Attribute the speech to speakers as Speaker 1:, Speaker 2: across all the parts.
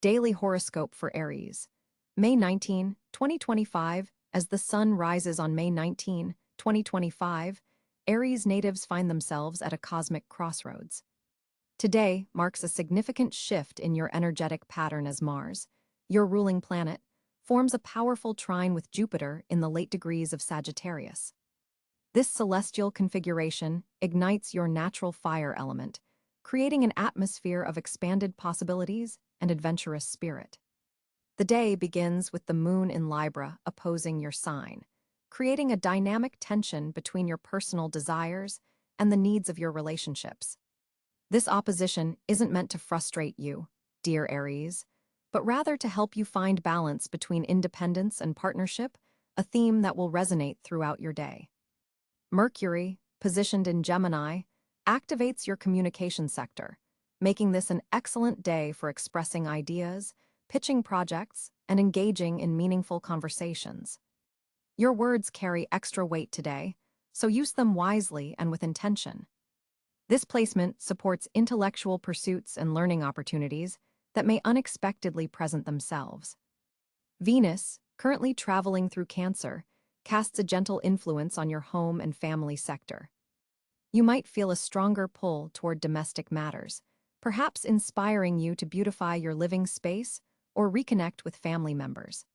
Speaker 1: Daily Horoscope for Aries. May 19, 2025, as the sun rises on May 19, 2025, Aries natives find themselves at a cosmic crossroads. Today marks a significant shift in your energetic pattern as Mars, your ruling planet, forms a powerful trine with Jupiter in the late degrees of Sagittarius. This celestial configuration ignites your natural fire element, creating an atmosphere of expanded possibilities and adventurous spirit. The day begins with the moon in Libra opposing your sign, creating a dynamic tension between your personal desires and the needs of your relationships. This opposition isn't meant to frustrate you, dear Aries, but rather to help you find balance between independence and partnership, a theme that will resonate throughout your day. Mercury, positioned in Gemini, activates your communication sector, making this an excellent day for expressing ideas, pitching projects, and engaging in meaningful conversations. Your words carry extra weight today, so use them wisely and with intention. This placement supports intellectual pursuits and learning opportunities that may unexpectedly present themselves. Venus, currently traveling through Cáncer, casts a gentle influence on your home and family sector. You might feel a stronger pull toward domestic matters, perhaps inspiring you to beautify your living space or reconnect with family members.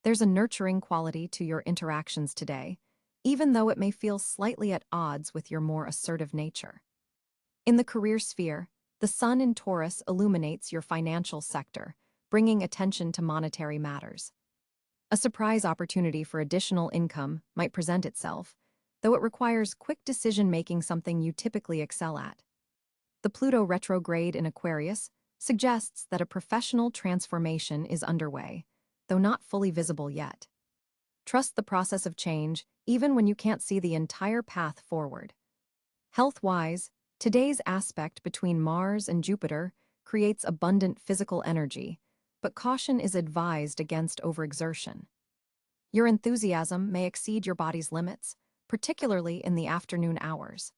Speaker 1: There's a nurturing quality to your interactions today, even though it may feel slightly at odds with your more assertive nature. In the career sphere, the sun in Taurus illuminates your financial sector, bringing attention to monetary matters. A surprise opportunity for additional income might present itself, though it requires quick decision-making, something you typically excel at. The Pluto retrograde in Aquarius suggests that a professional transformation is underway, though not fully visible yet. Trust the process of change, even when you can't see the entire path forward. Health-wise, today's aspect between Mars and Jupiter creates abundant physical energy, but caution is advised against overexertion. Your enthusiasm may exceed your body's limits, particularly in the afternoon hours.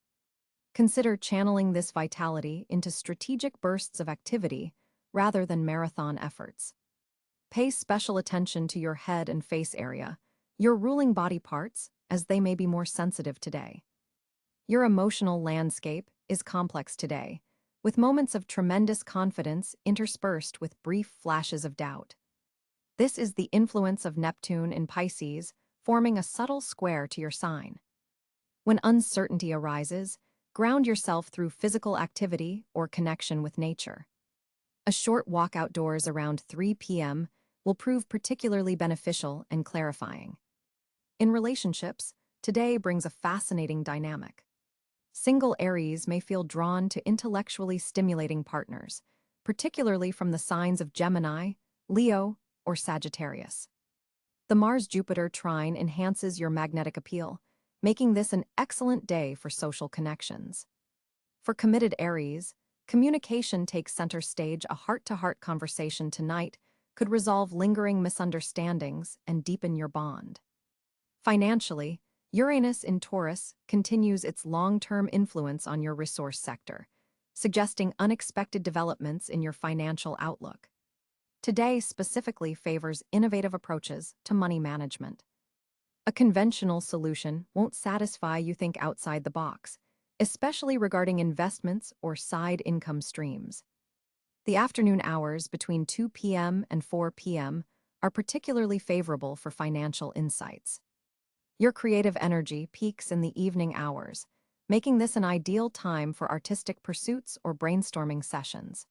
Speaker 1: Consider channeling this vitality into strategic bursts of activity rather than marathon efforts. Pay special attention to your head and face area, your ruling body parts, as they may be more sensitive today. Your emotional landscape is complex today, with moments of tremendous confidence interspersed with brief flashes of doubt. This is the influence of Neptune in Pisces, forming a subtle square to your sign. When uncertainty arises, ground yourself through physical activity or connection with nature. A short walk outdoors around 3 p.m. will prove particularly beneficial and clarifying. In relationships, today brings a fascinating dynamic. Single Aries may feel drawn to intellectually stimulating partners, particularly from the signs of Gemini, Leo, or Sagittarius. The Mars-Jupiter trine enhances your magnetic appeal, making this an excellent day for social connections. For committed Aries, communication takes center stage. A heart-to-heart conversation tonight could resolve lingering misunderstandings and deepen your bond. Financially, Uranus in Taurus continues its long-term influence on your resource sector, suggesting unexpected developments in your financial outlook. Today specifically favors innovative approaches to money management. A conventional solution won't satisfy you. Think outside the box, especially regarding investments or side income streams. The afternoon hours between 2 p.m. and 4 p.m. are particularly favorable for financial insights. Your creative energy peaks in the evening hours, making this an ideal time for artistic pursuits or brainstorming sessions.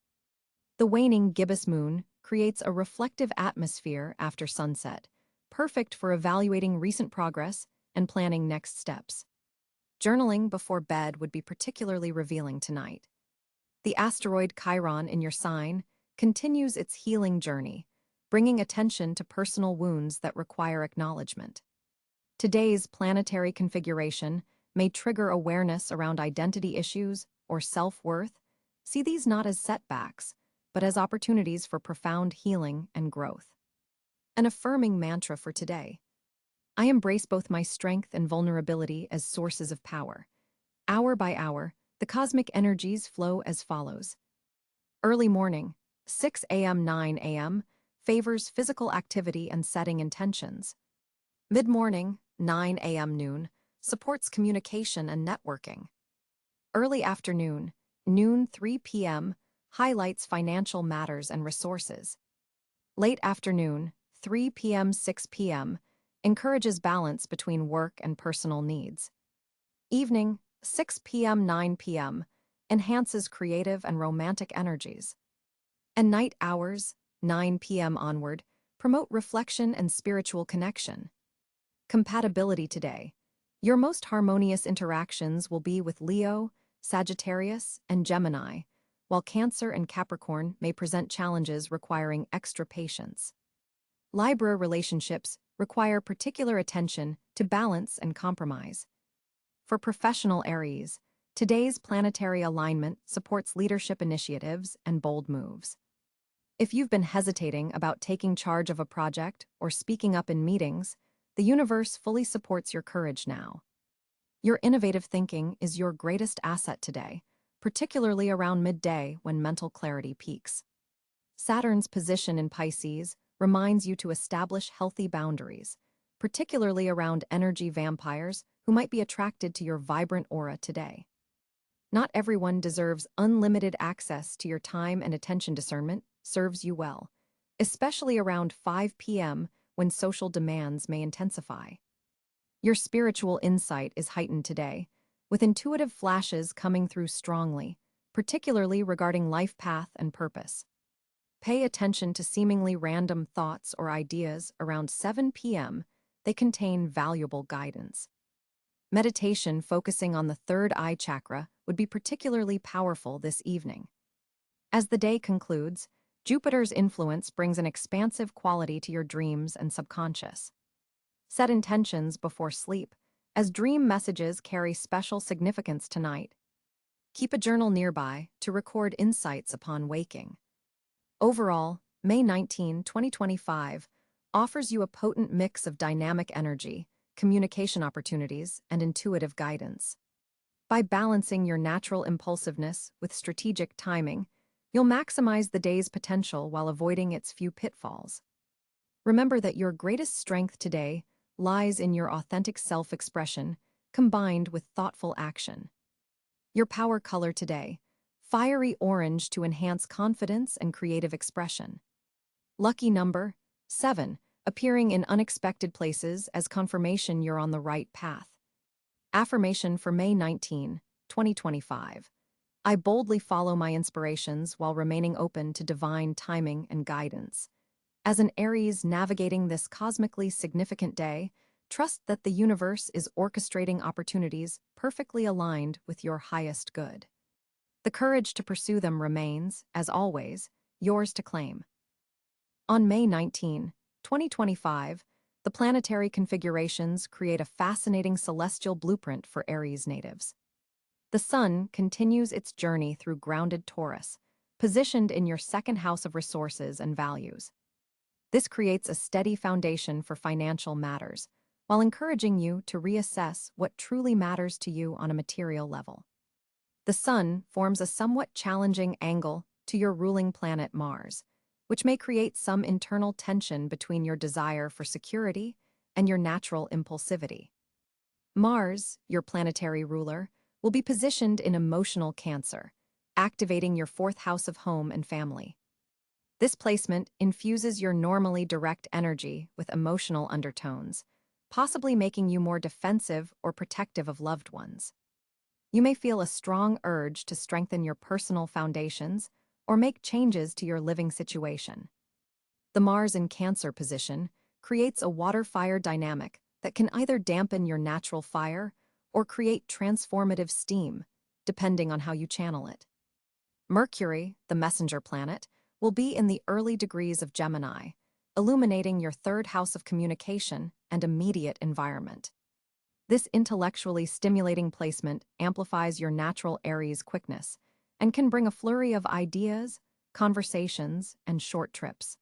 Speaker 1: The waning gibbous moon creates a reflective atmosphere after sunset, perfect for evaluating recent progress and planning next steps. Journaling before bed would be particularly revealing tonight. The asteroid Chiron in your sign continues its healing journey, bringing attention to personal wounds that require acknowledgement. Today's planetary configuration may trigger awareness around identity issues or self-worth. See these not as setbacks, but as opportunities for profound healing and growth. An affirming mantra for today: I embrace both my strength and vulnerability as sources of power. Hour by hour, the cosmic energies flow as follows. Early morning, 6 a.m. 9 a.m. favors physical activity and setting intentions. Mid-morning, 9 a.m. noon, supports communication and networking. Early afternoon, noon 3 p.m., highlights financial matters and resources. Late afternoon, 3 p.m. 6 p.m., encourages balance between work and personal needs. Evening, 6 p.m. 9 p.m., enhances creative and romantic energies. And night hours, 9 p.m. onward, promote reflection and spiritual connection. Compatibility today. Your most harmonious interactions will be with Leo, Sagittarius, and Gemini, while Cáncer and Capricorn may present challenges requiring extra patience. Libra relationships require particular attention to balance and compromise. For professional Aries, today's planetary alignment supports leadership initiatives and bold moves. If you've been hesitating about taking charge of a project or speaking up in meetings, the universe fully supports your courage now. Your innovative thinking is your greatest asset today, particularly around midday when mental clarity peaks. Saturn's position in Pisces reminds you to establish healthy boundaries, particularly around energy vampires who might be attracted to your vibrant aura today. Not everyone deserves unlimited access to your time, and attention discernment serves you well, especially around 5 p.m. when social demands may intensify. Your spiritual insight is heightened today, with intuitive flashes coming through strongly, particularly regarding life path and purpose. Pay attention to seemingly random thoughts or ideas around 7 p.m. They contain valuable guidance. Meditation focusing on the third eye chakra would be particularly powerful this evening. As the day concludes, Jupiter's influence brings an expansive quality to your dreams and subconscious. Set intentions before sleep, as dream messages carry special significance tonight. Keep a journal nearby to record insights upon waking. Overall, May 19, 2025, offers you a potent mix of dynamic energy, communication opportunities, and intuitive guidance. By balancing your natural impulsiveness with strategic timing, you'll maximize the day's potential while avoiding its few pitfalls. Remember that your greatest strength today lies in your authentic self-expression combined with thoughtful action. Your power color today: fiery orange to enhance confidence and creative expression. Lucky number: 7, appearing in unexpected places as confirmation you're on the right path. Affirmation for May 19, 2025. I boldly follow my inspirations while remaining open to divine timing and guidance. As an Aries navigating this cosmically significant day, trust that the universe is orchestrating opportunities perfectly aligned with your highest good. The courage to pursue them remains, as always, yours to claim. On May 19, 2025, the planetary configurations create a fascinating celestial blueprint for Aries natives. The Sun continues its journey through grounded Taurus, positioned in your second house of resources and values. This creates a steady foundation for financial matters, while encouraging you to reassess what truly matters to you on a material level. The Sun forms a somewhat challenging angle to your ruling planet Mars, which may create some internal tension between your desire for security and your natural impulsivity. Mars, your planetary ruler, will be positioned in emotional Cáncer, activating your fourth house of home and family. This placement infuses your normally direct energy with emotional undertones, possibly making you more defensive or protective of loved ones. You may feel a strong urge to strengthen your personal foundations or make changes to your living situation. The Mars in Cáncer position creates a water-fire dynamic that can either dampen your natural fire or create transformative steam, depending on how you channel it. Mercury, the messenger planet, will be in the early degrees of Gemini, illuminating your third house of communication and immediate environment. This intellectually stimulating placement amplifies your natural Aries quickness and can bring a flurry of ideas, conversations, and short trips.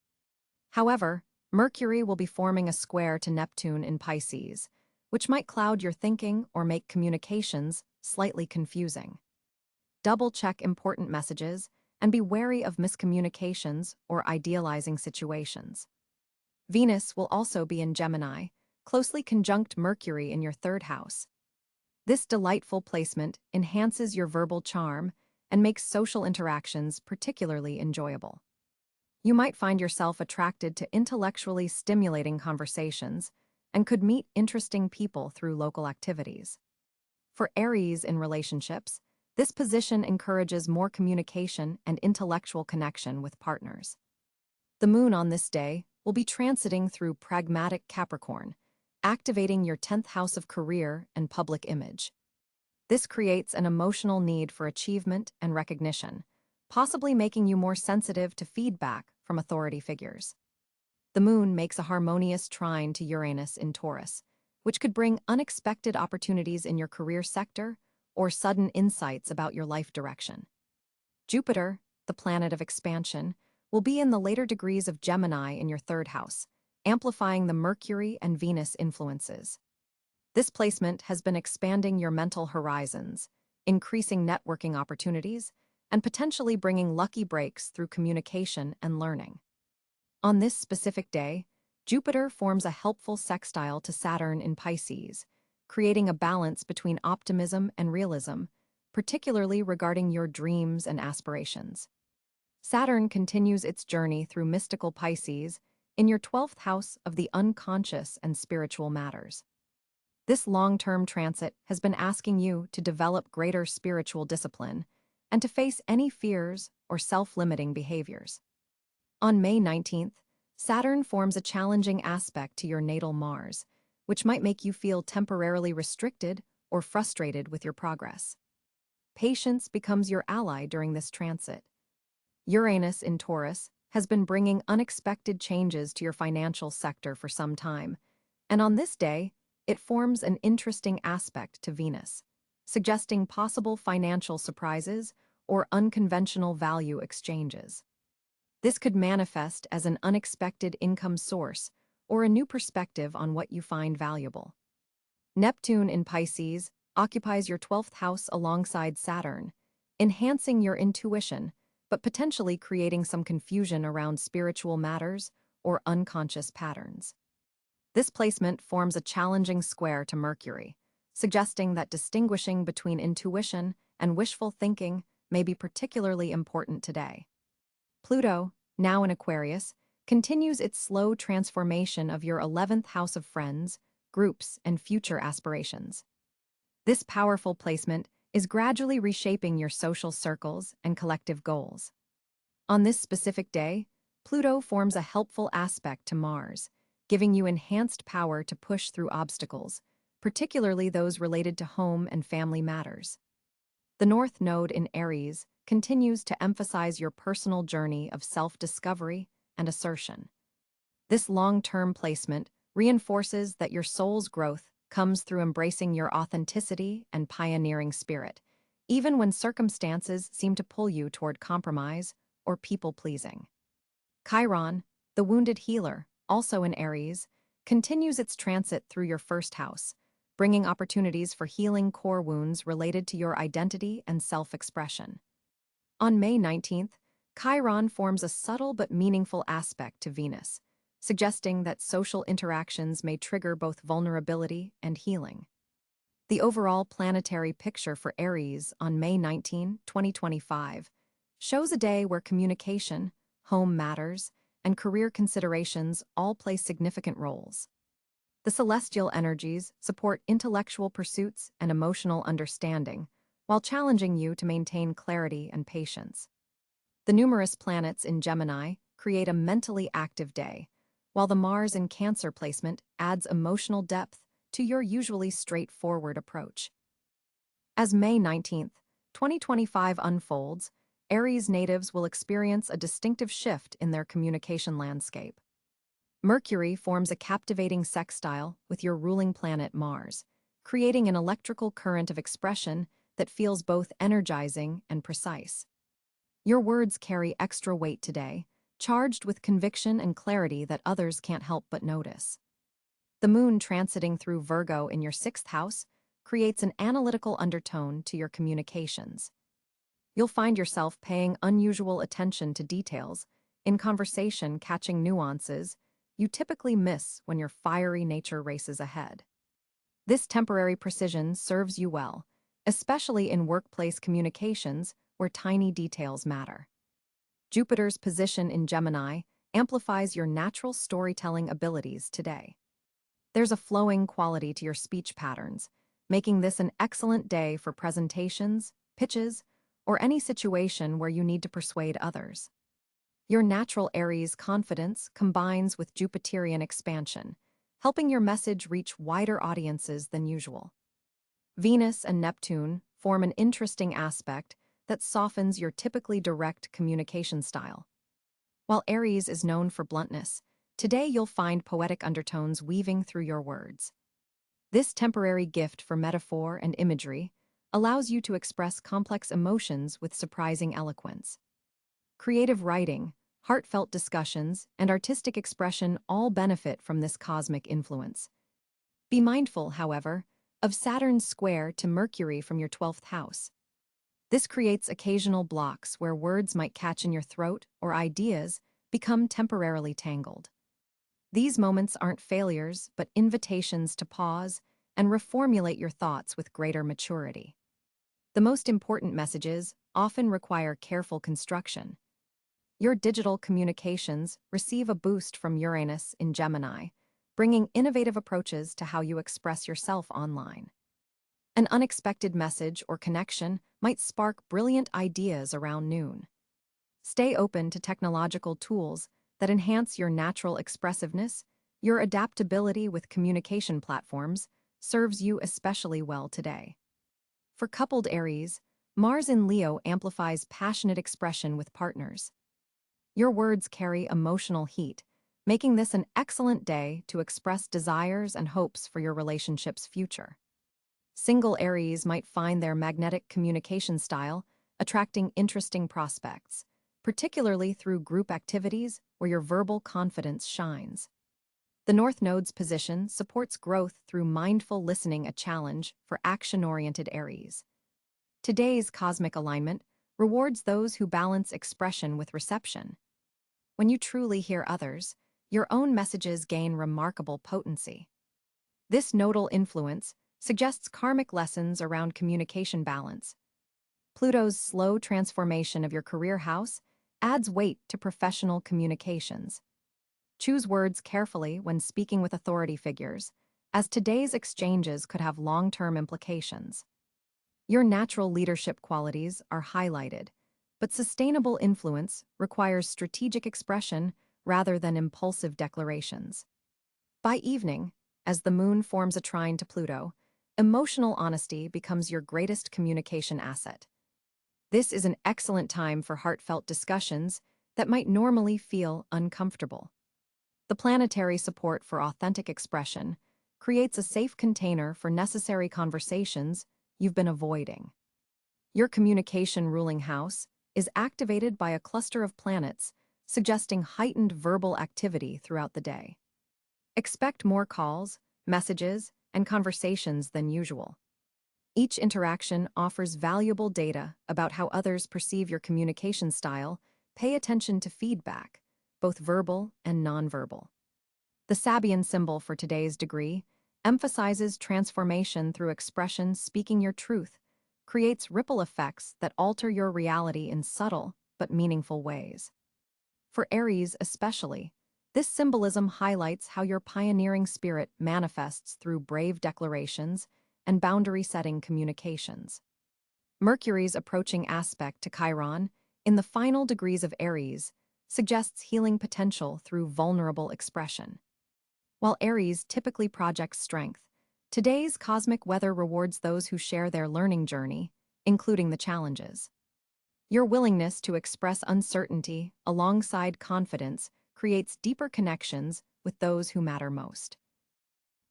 Speaker 1: However, Mercury will be forming a square to Neptune in Pisces, which might cloud your thinking or make communications slightly confusing. Double-check important messages and be wary of miscommunications or idealizing situations. Venus will also be in Gemini, closely conjunct Mercury in your third house. This delightful placement enhances your verbal charm and makes social interactions particularly enjoyable. You might find yourself attracted to intellectually stimulating conversations and could meet interesting people through local activities. For Aries in relationships, this position encourages more communication and intellectual connection with partners. The moon on this day will be transiting through pragmatic Capricorn, activating your 10th house of career and public image. This creates an emotional need for achievement and recognition, possibly making you more sensitive to feedback from authority figures. The moon makes a harmonious trine to Uranus in Taurus, which could bring unexpected opportunities in your career sector or sudden insights about your life direction. Jupiter, the planet of expansion, will be in the later degrees of Gemini in your third house, amplifying the Mercury and Venus influences. This placement has been expanding your mental horizons, increasing networking opportunities, and potentially bringing lucky breaks through communication and learning. On this specific day, Jupiter forms a helpful sextile to Saturn in Pisces, creating a balance between optimism and realism, particularly regarding your dreams and aspirations. Saturn continues its journey through mystical Pisces in your 12th house of the unconscious and spiritual matters. This long-term transit has been asking you to develop greater spiritual discipline and to face any fears or self-limiting behaviors. On May 19th, Saturn forms a challenging aspect to your natal Mars, which might make you feel temporarily restricted or frustrated with your progress. Patience becomes your ally during this transit. Uranus in Taurus has been bringing unexpected changes to your financial sector for some time, and on this day, it forms an interesting aspect to Venus, suggesting possible financial surprises or unconventional value exchanges. This could manifest as an unexpected income source or a new perspective on what you find valuable. Neptune in Pisces occupies your 12th house alongside Saturn, enhancing your intuition, but potentially creating some confusion around spiritual matters or unconscious patterns. This placement forms a challenging square to Mercury, suggesting that distinguishing between intuition and wishful thinking may be particularly important today. Pluto, now in Aquarius, continues its slow transformation of your 11th house of friends, groups, and future aspirations. This powerful placement is gradually reshaping your social circles and collective goals. On this specific day, Pluto forms a helpful aspect to Mars, giving you enhanced power to push through obstacles, particularly those related to home and family matters. The North Node in Aries continues to emphasize your personal journey of self-discovery and assertion. This long-term placement reinforces that your soul's growth comes through embracing your authenticity and pioneering spirit, even when circumstances seem to pull you toward compromise or people-pleasing. Chiron, the wounded healer, also in Aries, continues its transit through your first house, bringing opportunities for healing core wounds related to your identity and self-expression. On May 19th, Chiron forms a subtle but meaningful aspect to Venus, suggesting that social interactions may trigger both vulnerability and healing. The overall planetary picture for Aries on May 19, 2025, shows a day where communication, home matters, and career considerations all play significant roles. The celestial energies support intellectual pursuits and emotional understanding, while challenging you to maintain clarity and patience. The numerous planets in Gemini create a mentally active day, while the Mars in Cáncer placement adds emotional depth to your usually straightforward approach. As May 19th, 2025 unfolds, Aries natives will experience a distinctive shift in their communication landscape. Mercury forms a captivating sextile with your ruling planet Mars, creating an electrical current of expression that feels both energizing and precise. Your words carry extra weight today, charged with conviction and clarity that others can't help but notice. The moon transiting through Virgo in your 6th house creates an analytical undertone to your communications. You'll find yourself paying unusual attention to details, in conversation catching nuances you typically miss when your fiery nature races ahead. This temporary precision serves you well, especially in workplace communications where tiny details matter. Jupiter's position in Gemini amplifies your natural storytelling abilities today. There's a flowing quality to your speech patterns, making this an excellent day for presentations, pitches, or any situation where you need to persuade others. Your natural Aries confidence combines with Jupiterian expansion, helping your message reach wider audiences than usual. Venus and Neptune form an interesting aspect that softens your typically direct communication style. While Aries is known for bluntness, today you'll find poetic undertones weaving through your words. This temporary gift for metaphor and imagery allows you to express complex emotions with surprising eloquence. Creative writing, heartfelt discussions, and artistic expression all benefit from this cosmic influence. Be mindful, however, of Saturn's square to Mercury from your 12th house. This creates occasional blocks where words might catch in your throat or ideas become temporarily tangled. These moments aren't failures, but invitations to pause and reformulate your thoughts with greater maturity. The most important messages often require careful construction. Your digital communications receive a boost from Uranus in Gemini, bringing innovative approaches to how you express yourself online. An unexpected message or connection might spark brilliant ideas around noon. Stay open to technological tools that enhance your natural expressiveness. Your adaptability with communication platforms serves you especially well today. For coupled Aries, Mars in Leo amplifies passionate expression with partners. Your words carry emotional heat, making this an excellent day to express desires and hopes for your relationship's future. Single Aries might find their magnetic communication style attracting interesting prospects, particularly through group activities where your verbal confidence shines. The North Node's position supports growth through mindful listening, a challenge for action-oriented Aries. Today's cosmic alignment rewards those who balance expression with reception. When you truly hear others, your own messages gain remarkable potency. This nodal influence suggests karmic lessons around communication balance. Pluto's slow transformation of your career house adds weight to professional communications. Choose words carefully when speaking with authority figures, as today's exchanges could have long-term implications. Your natural leadership qualities are highlighted, but sustainable influence requires strategic expression rather than impulsive declarations. By evening, as the moon forms a trine to Pluto, emotional honesty becomes your greatest communication asset. This is an excellent time for heartfelt discussions that might normally feel uncomfortable. The planetary support for authentic expression creates a safe container for necessary conversations you've been avoiding. Your communication ruling house is activated by a cluster of planets, suggesting heightened verbal activity throughout the day. Expect more calls, messages, and conversations than usual. Each interaction offers valuable data about how others perceive your communication style. Pay attention to feedback, both verbal and nonverbal. The Sabian symbol for today's degree emphasizes transformation through expression. Speaking your truth creates ripple effects that alter your reality in subtle but meaningful ways. For Aries especially, this symbolism highlights how your pioneering spirit manifests through brave declarations and boundary-setting communications. Mercury's approaching aspect to Chiron in the final degrees of Aries suggests healing potential through vulnerable expression. While Aries typically projects strength, today's cosmic weather rewards those who share their learning journey, including the challenges. Your willingness to express uncertainty alongside confidence creates deeper connections with those who matter most.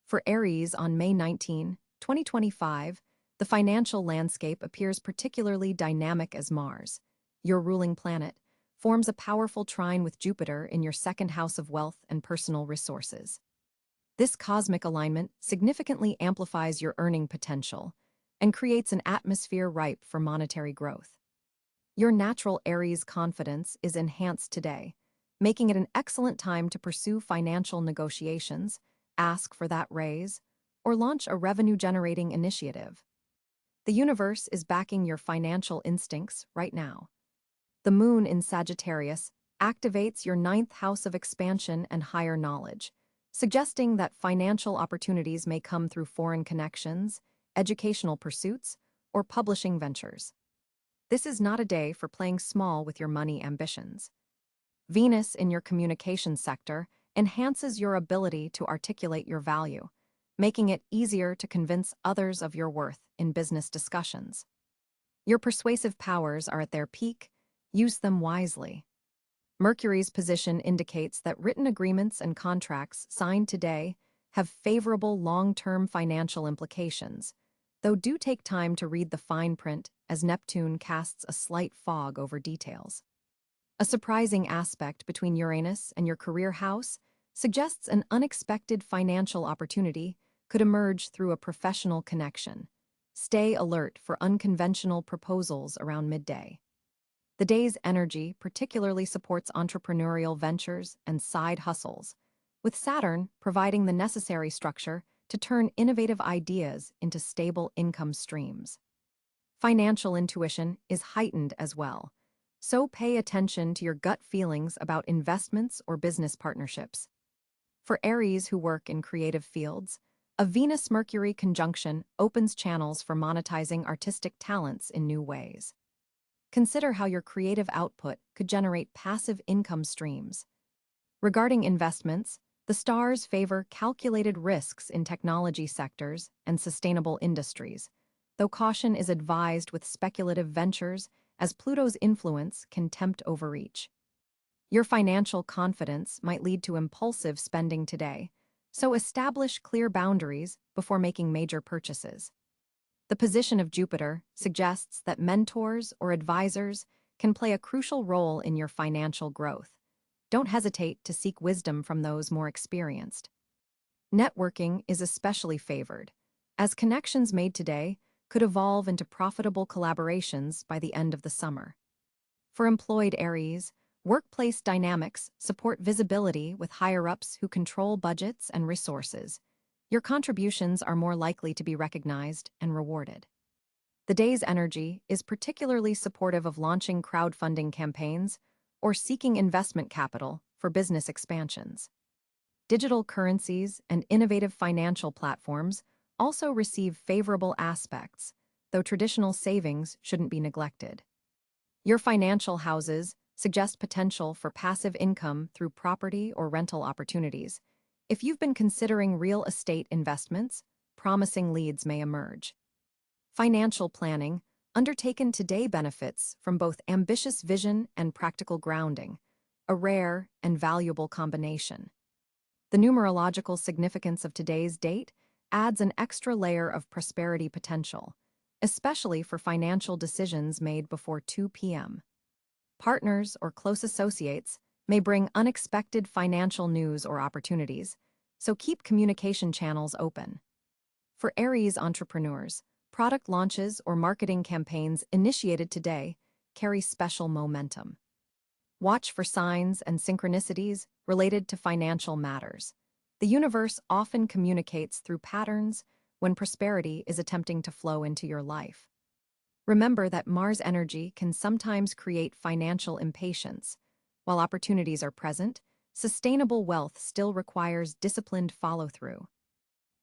Speaker 1: For Aries on May 19, 2025, the financial landscape appears particularly dynamic as Mars, your ruling planet, forms a powerful trine with Jupiter in your second house of wealth and personal resources. This cosmic alignment significantly amplifies your earning potential and creates an atmosphere ripe for monetary growth. Your natural Aries confidence is enhanced today, making it an excellent time to pursue financial negotiations, ask for that raise, or launch a revenue-generating initiative. The universe is backing your financial instincts right now. The moon in Sagittarius activates your ninth house of expansion and higher knowledge, suggesting that financial opportunities may come through foreign connections, educational pursuits, or publishing ventures. This is not a day for playing small with your money ambitions. Venus in your communication sector enhances your ability to articulate your value, making it easier to convince others of your worth in business discussions. Your persuasive powers are at their peak. Use them wisely. Mercury's position indicates that written agreements and contracts signed today have favorable long-term financial implications, though do take time to read the fine print as Neptune casts a slight fog over details. A surprising aspect between Uranus and your career house suggests an unexpected financial opportunity could emerge through a professional connection. Stay alert for unconventional proposals around midday. The day's energy particularly supports entrepreneurial ventures and side hustles, with Saturn providing the necessary structure to turn innovative ideas into stable income streams. Financial intuition is heightened as well, so pay attention to your gut feelings about investments or business partnerships. For Aries who work in creative fields, a Venus-Mercury conjunction opens channels for monetizing artistic talents in new ways. Consider how your creative output could generate passive income streams. Regarding investments, the stars favor calculated risks in technology sectors and sustainable industries, though caution is advised with speculative ventures as Pluto's influence can tempt overreach. Your financial confidence might lead to impulsive spending today, so establish clear boundaries before making major purchases. The position of Jupiter suggests that mentors or advisors can play a crucial role in your financial growth. Don't hesitate to seek wisdom from those more experienced. Networking is especially favored, as connections made today could evolve into profitable collaborations by the end of the summer. For employed Aries, workplace dynamics support visibility with higher-ups who control budgets and resources. Your contributions are more likely to be recognized and rewarded. The day's energy is particularly supportive of launching crowdfunding campaigns or seeking investment capital for business expansions. Digital currencies and innovative financial platforms also receive favorable aspects, though traditional savings shouldn't be neglected. Your financial houses suggest potential for passive income through property or rental opportunities. If you've been considering real estate investments, promising leads may emerge. Financial planning undertaken today benefits from both ambitious vision and practical grounding, a rare and valuable combination. The numerological significance of today's date adds an extra layer of prosperity potential, especially for financial decisions made before 2 p.m. Partners or close associates may bring unexpected financial news or opportunities, so keep communication channels open. For Aries entrepreneurs, product launches or marketing campaigns initiated today carry special momentum. Watch for signs and synchronicities related to financial matters. The universe often communicates through patterns when prosperity is attempting to flow into your life. Remember that Mars energy can sometimes create financial impatience. While opportunities are present, sustainable wealth still requires disciplined follow-through.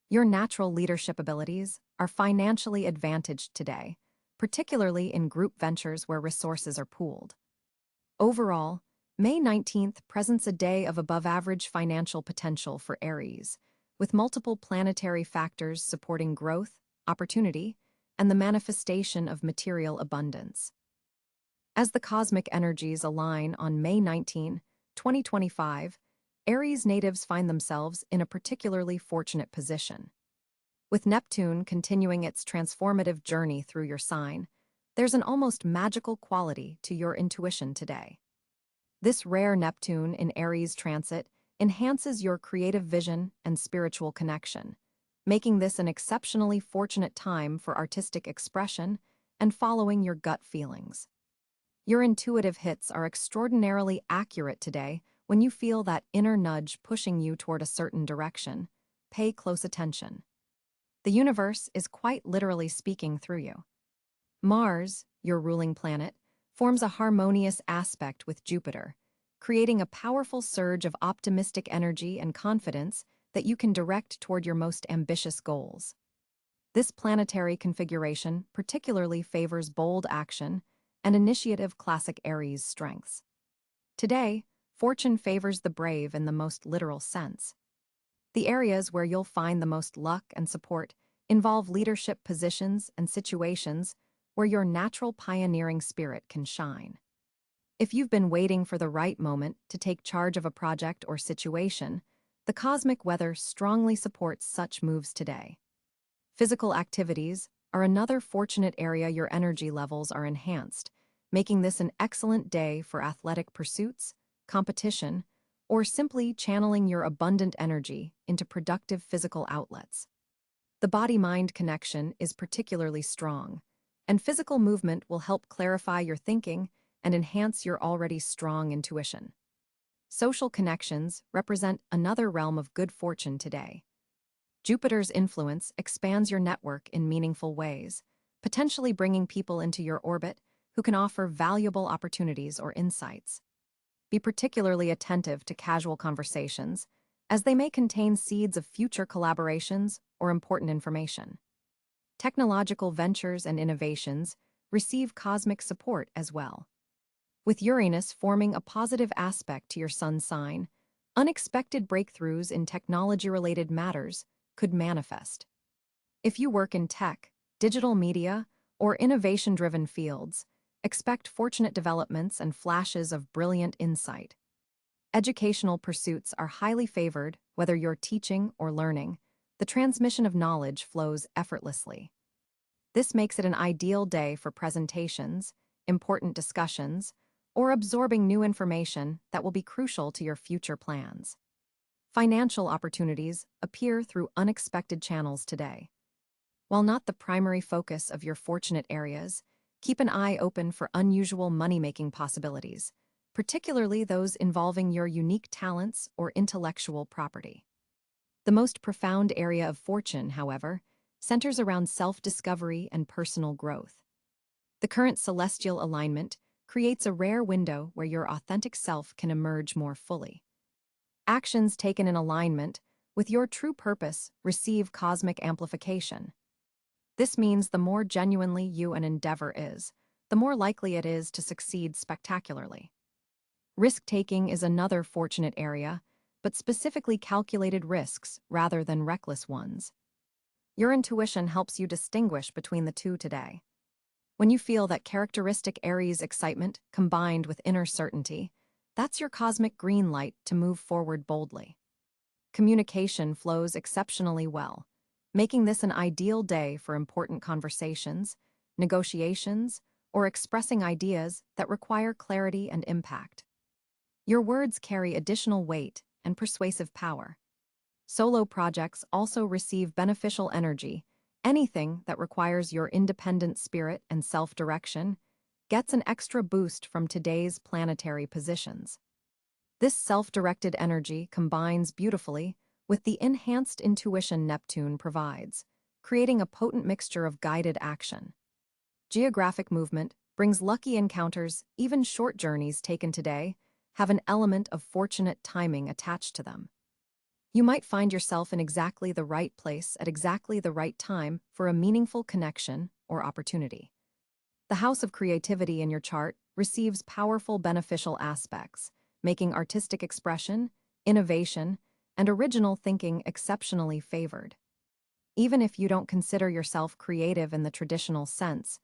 Speaker 1: Your natural leadership abilities are financially advantaged today, particularly in group ventures where resources are pooled. Overall, May 19th presents a day of above-average financial potential for Aries, with multiple planetary factors supporting growth, opportunity, and the manifestation of material abundance. As the cosmic energies align on May 19, 2025, Aries natives find themselves in a particularly fortunate position. With Neptune continuing its transformative journey through your sign, there's an almost magical quality to your intuition today. This rare Neptune in Aries transit enhances your creative vision and spiritual connection, making this an exceptionally fortunate time for artistic expression and following your gut feelings. Your intuitive hits are extraordinarily accurate today when you feel that inner nudge pushing you toward a certain direction. Pay close attention. The universe is quite literally speaking through you. Mars, your ruling planet, forms a harmonious aspect with Jupiter, creating a powerful surge of optimistic energy and confidence that you can direct toward your most ambitious goals. This planetary configuration particularly favors bold action and initiative classic Aries strengths. Today, fortune favors the brave in the most literal sense. The areas where you'll find the most luck and support involve leadership positions and situations where your natural pioneering spirit can shine. If you've been waiting for the right moment to take charge of a project or situation, the cosmic weather strongly supports such moves today. Physical activities are another fortunate area your energy levels are enhanced, making this an excellent day for athletic pursuits, competition, or simply channeling your abundant energy into productive physical outlets. The body-mind connection is particularly strong, and physical movement will help clarify your thinking and enhance your already strong intuition. Social connections represent another realm of good fortune today. Jupiter's influence expands your network in meaningful ways, potentially bringing people into your orbit who can offer valuable opportunities or insights. Be particularly attentive to casual conversations, as they may contain seeds of future collaborations or important information. Technological ventures and innovations receive cosmic support as well. With Uranus forming a positive aspect to your sun sign, unexpected breakthroughs in technology-related matters could manifest. If you work in tech, digital media, or innovation-driven fields, expect fortunate developments and flashes of brilliant insight. Educational pursuits are highly favored, whether you're teaching or learning. The transmission of knowledge flows effortlessly. This makes it an ideal day for presentations, important discussions, or absorbing new information that will be crucial to your future plans. Financial opportunities appear through unexpected channels today. While not the primary focus of your fortunate areas, keep an eye open for unusual money-making possibilities, particularly those involving your unique talents or intellectual property. The most profound area of fortune, however, centers around self-discovery and personal growth. The current celestial alignment creates a rare window where your authentic self can emerge more fully. Actions taken in alignment with your true purpose receive cosmic amplification. This means the more genuinely you an endeavor is, the more likely it is to succeed spectacularly. Risk-taking is another fortunate area, but specifically calculated risks rather than reckless ones. Your intuition helps you distinguish between the two today. When you feel that characteristic Aries excitement combined with inner certainty, that's your cosmic green light to move forward boldly. Communication flows exceptionally well, making this an ideal day for important conversations, negotiations, or expressing ideas that require clarity and impact. Your words carry additional weight and persuasive power. Solo projects also receive beneficial energy. Anything that requires your independent spirit and self-direction gets an extra boost from today's planetary positions. This self-directed energy combines beautifully with the enhanced intuition Neptune provides, creating a potent mixture of guided action. Geographic movement brings lucky encounters. Even short journeys taken today have an element of fortunate timing attached to them. You might find yourself in exactly the right place at exactly the right time for a meaningful connection or opportunity. The house of creativity in your chart receives powerful beneficial aspects, making artistic expression, innovation, and original thinking exceptionally favored. Even if you don't consider yourself creative in the traditional sense,